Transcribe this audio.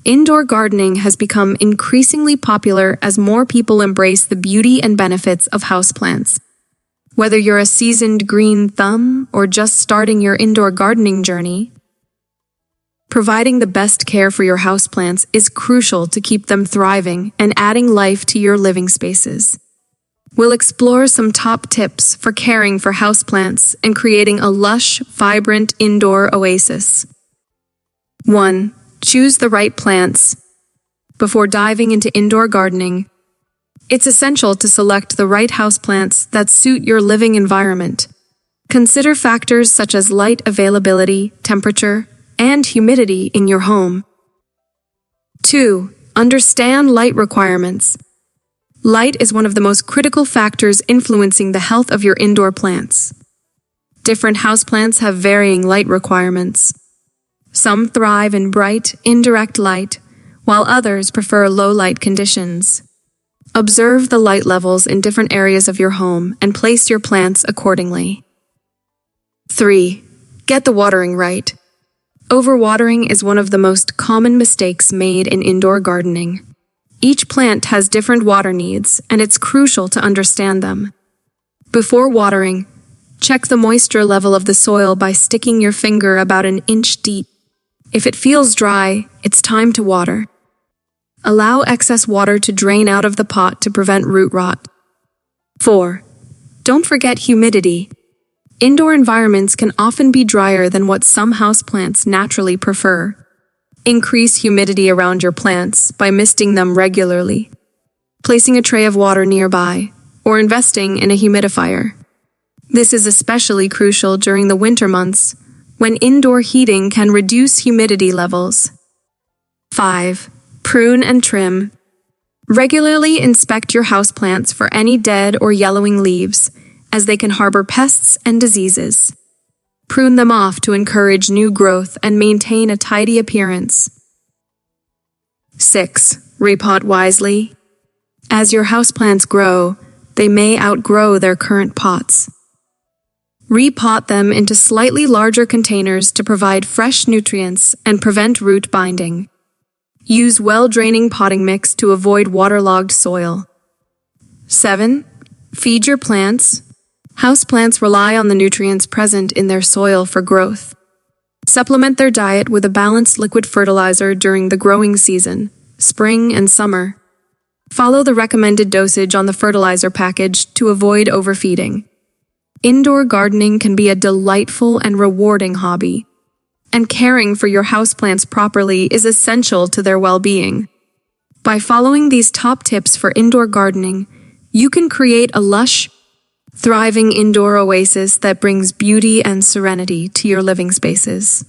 Indoor gardening has become increasingly popular as more people embrace the beauty and benefits of houseplants. Whether you're a seasoned green thumb or just starting your indoor gardening journey, providing the best care for your houseplants is crucial to keep them thriving and adding life to your living spaces. We'll explore some top tips for caring for houseplants and creating a lush, vibrant indoor oasis. 1. Choose the right plants. Before diving into indoor gardening, it's essential to select the right houseplants that suit your living environment. Consider factors such as light availability, temperature, and humidity in your home. 2. Understand light requirements. Light is one of the most critical factors influencing the health of your indoor plants. Different houseplants have varying light requirements. Some thrive in bright, indirect light, while others prefer low-light conditions. Observe the light levels in different areas of your home and place your plants accordingly. 3. Get the watering right. Overwatering is one of the most common mistakes made in indoor gardening. Each plant has different water needs, and it's crucial to understand them. Before watering, check the moisture level of the soil by sticking your finger about an inch deep. If it feels dry, it's time to water. Allow excess water to drain out of the pot to prevent root rot. 4. Don't forget humidity. Indoor environments can often be drier than what some houseplants naturally prefer. Increase humidity around your plants by misting them regularly, placing a tray of water nearby, or investing in a humidifier. This is especially crucial during the winter months, when indoor heating can reduce humidity levels. 5. Prune and trim. Regularly inspect your houseplants for any dead or yellowing leaves, as they can harbor pests and diseases. Prune them off to encourage new growth and maintain a tidy appearance. 6. Repot wisely. As your houseplants grow, they may outgrow their current pots. Repot them into slightly larger containers to provide fresh nutrients and prevent root binding. Use well-draining potting mix to avoid waterlogged soil. 7. Feed your plants. Houseplants rely on the nutrients present in their soil for growth. Supplement their diet with a balanced liquid fertilizer during the growing season, spring and summer. Follow the recommended dosage on the fertilizer package to avoid overfeeding. Indoor gardening can be a delightful and rewarding hobby, and caring for your houseplants properly is essential to their well-being. By following these top tips for indoor gardening, you can create a lush, thriving indoor oasis that brings beauty and serenity to your living spaces.